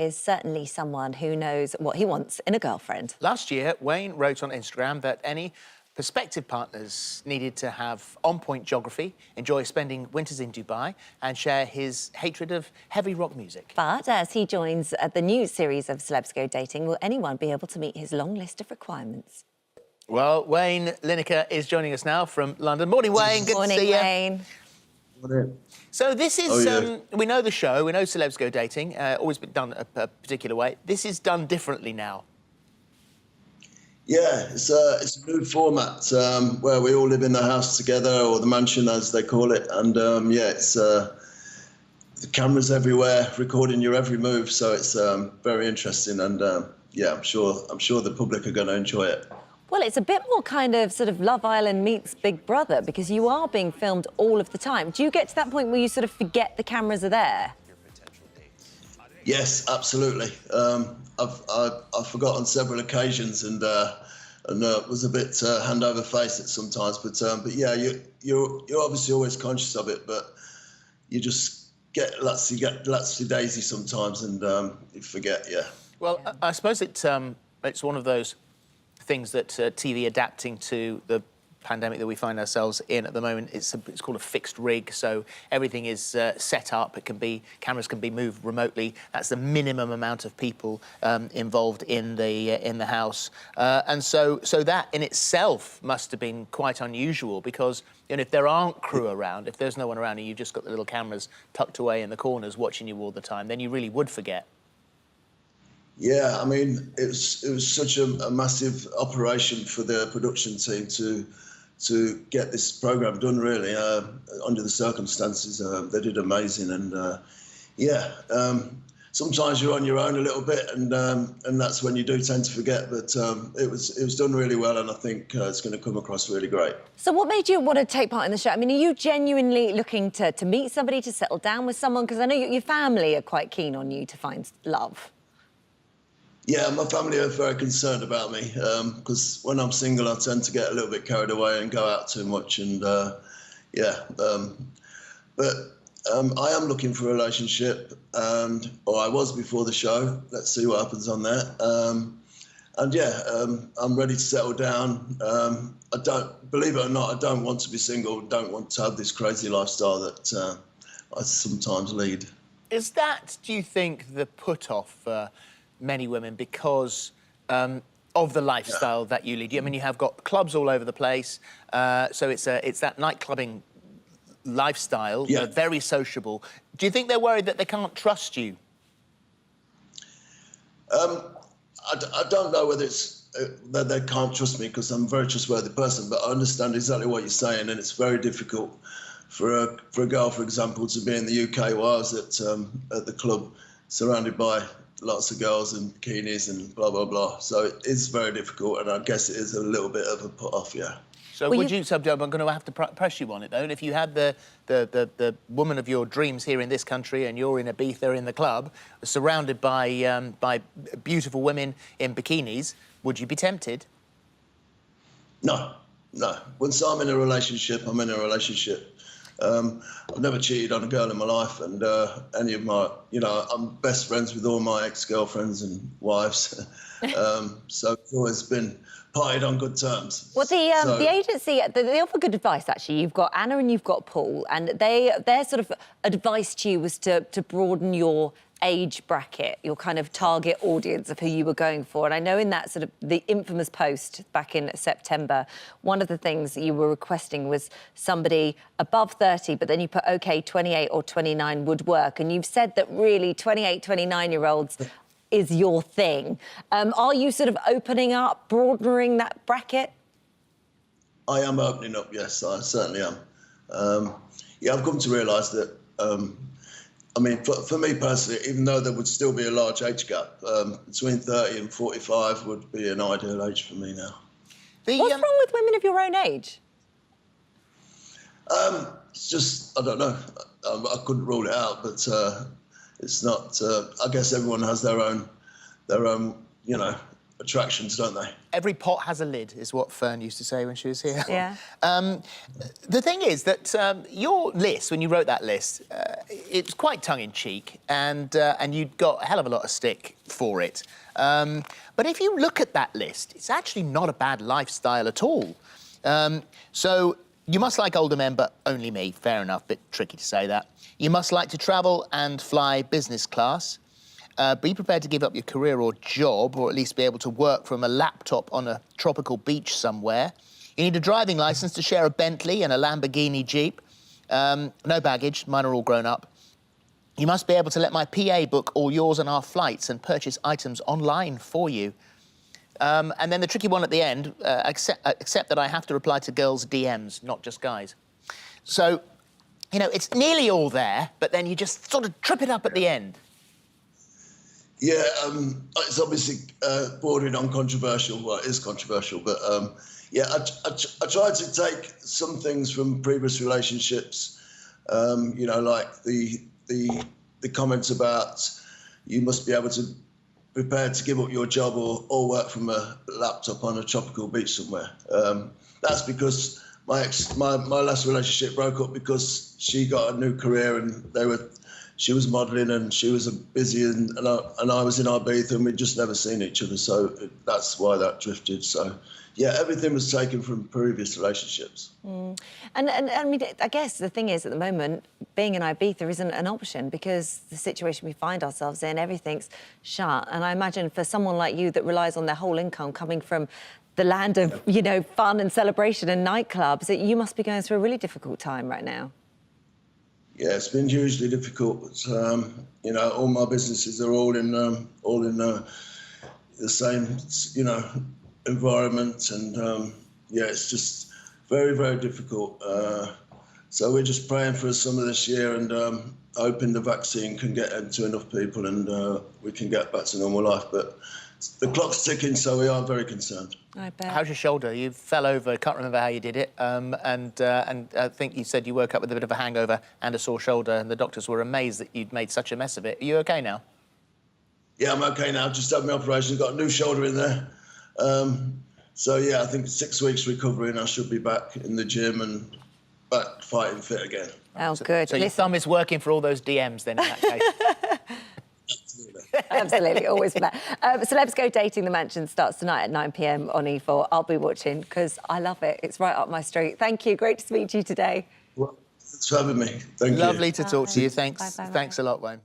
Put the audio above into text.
is certainly someone who knows what he wants in a girlfriend. Last year, Wayne wrote on Instagram that any prospective partners needed to have on-point geography, enjoy spending winters in Dubai, and share his hatred of heavy rock music. But as he joins the new series of Celebs Go Dating, will anyone be able to meet his long list of requirements? Well, Wayne Lineker is joining us now from London. Morning, Wayne. Good Morning, to see you. Wayne. Morning. So this is, yeah. we know the show, we know Celebs Go Dating, always been done a particular way. This is done differently now. Yeah, it's a new format where we all live in the house together, or the mansion as they call it, and yeah, it's the cameras everywhere recording your every move, so it's very interesting, and yeah, I'm sure the public are going to enjoy it. Well, it's a bit more kind of sort of Love Island meets Big Brother, because you are being filmed all of the time. Do you get to that point where you sort of forget the cameras are there? Yes, absolutely. I've forgot on several occasions, and was a bit hand over face at sometimes. But yeah, you're obviously always conscious of it, but you just get latsy daisy sometimes, and you forget. Yeah. Well, I suppose it's one of those things that TV adapting to the pandemic that we find ourselves in at the moment. It's called a fixed rig, so everything is set up. Cameras can be moved remotely. That's the minimum amount of people involved in the house, and so that in itself must have been quite unusual, because if there aren't crew around, if there's no one around and you've just got the little cameras tucked away in the corners watching you all the time, then you really would forget. Yeah, I mean, it was such a massive operation for the production team to get this program done. Really, under the circumstances, they did amazing, and yeah, sometimes you're on your own a little bit, and that's when you do tend to forget. But it was done really well, and I think it's going to come across really great. So, what made you want to take part in the show? I mean, are you genuinely looking to meet somebody, to settle down with someone? Because I know your family are quite keen on you to find love. Yeah, my family are very concerned about me, because when I'm single, I tend to get a little bit carried away and go out too much, and yeah. But I am looking for a relationship, or I was before the show. Let's see what happens on that. And yeah, I'm ready to settle down. I don't, believe it or not, I don't want to be single. Don't want to have this crazy lifestyle that I sometimes lead. Is that, do you think, the put-off for many women because of the lifestyle that you lead? I mean, you have got clubs all over the place, so it's that nightclubbing lifestyle, very sociable. Do you think they're worried that they can't trust you? I don't know whether it's that they can't trust me, because I'm a very trustworthy person, but I understand exactly what you're saying, and it's very difficult for a girl, for example, to be in the UK while I was at the club, surrounded by lots of girls in bikinis and blah, blah, blah. So it is very difficult, and I guess it is a little bit of a put-off, yeah. So I'm going to have to press you on it, though. And if you had the woman of your dreams here in this country, and you're in Ibiza in the club, surrounded by beautiful women in bikinis, would you be tempted? No. Once I'm in a relationship, I'm in a relationship. I've never cheated on a girl in my life, and any of my, I'm best friends with all my ex-girlfriends and wives, so it's always been parted on good terms. Well, the agency, they offer good advice, actually. You've got Anna and you've got Paul, and their sort of advice to you was to broaden your age bracket, your kind of target audience of who you were going for. And I know in that sort of the infamous post back in September, one of the things that you were requesting was somebody above 30, but then you put, OK, 28 or 29 would work. And you've said that really 28, 29-year-olds is your thing. Are you sort of opening up, broadening that bracket? I am opening up, yes, I certainly am. Yeah, I've come to realise that I mean, for me personally, even though there would still be a large age gap, between 30 and 45 would be an ideal age for me now. What's wrong with women of your own age? It's just, I don't know. I couldn't rule it out, but it's not. I guess everyone has their own, attractions, don't they? Every pot has a lid, is what Fern used to say when she was here. Yeah. The thing is that your list, when you wrote that list, it's quite tongue-in-cheek, and you'd got a hell of a lot of stick for it. But if you look at that list, it's actually not a bad lifestyle at all. So you must like older men, but only me. Fair enough, bit tricky to say that. You must like to travel and fly business class. Be prepared to give up your career or job, or at least be able to work from a laptop on a tropical beach somewhere. You need a driving licence to share a Bentley and a Lamborghini Jeep. No baggage, mine are all grown up. You must be able to let my PA book all yours and our flights and purchase items online for you. And then the tricky one at the end, accept that I have to reply to girls' DMs, not just guys. So, you know, it's nearly all there, but then you just sort of trip it up at the end. Yeah, it's obviously bordering on controversial. Well, it is controversial, but yeah, I tried to take some things from previous relationships, you know, like the comments about you must be able to prepared to give up your job or work from a laptop on a tropical beach somewhere. That's because my last relationship broke up because she got a new career and she was modelling and she was busy and I was in Ibiza and we'd just never seen each other. So that's why that drifted. So yeah, everything was taken from previous relationships. And I mean, I guess the thing is at the moment, being in Ibiza isn't an option because the situation we find ourselves in, everything's shut. And I imagine for someone like you that relies on their whole income coming from the land of, you know, fun and celebration and nightclubs, that you must be going through a really difficult time right now. Yeah, it's been hugely difficult. But, you know, all my businesses are all in the same, you know, environment, and yeah, it's just very, very difficult. So we're just praying for summer this year and hoping the vaccine can get into enough people and we can get back to normal life. But the clock's ticking, so we are very concerned. I bet. How's your shoulder? You fell over, can't remember how you did it, and I think you said you woke up with a bit of a hangover and a sore shoulder, and the doctors were amazed that you'd made such a mess of it. Are you OK now? Yeah, I'm OK now. Just had my operation, got a new shoulder in there. So, yeah, I think 6 weeks recovery and I should be back in the gym and back fighting fit again. Oh, good. So your thumb is working for all those DMs then, in that case? Absolutely, always for that. Celebs Go Dating, the mansion starts tonight at 9 p.m. on E4. I'll be watching because I love it. It's right up my street. Thank you. Great to speak to you today. Well, thanks for having me. Thank you. Lovely to talk to you. Thanks. Bye, bye, Thanks bye. a lot, Wayne.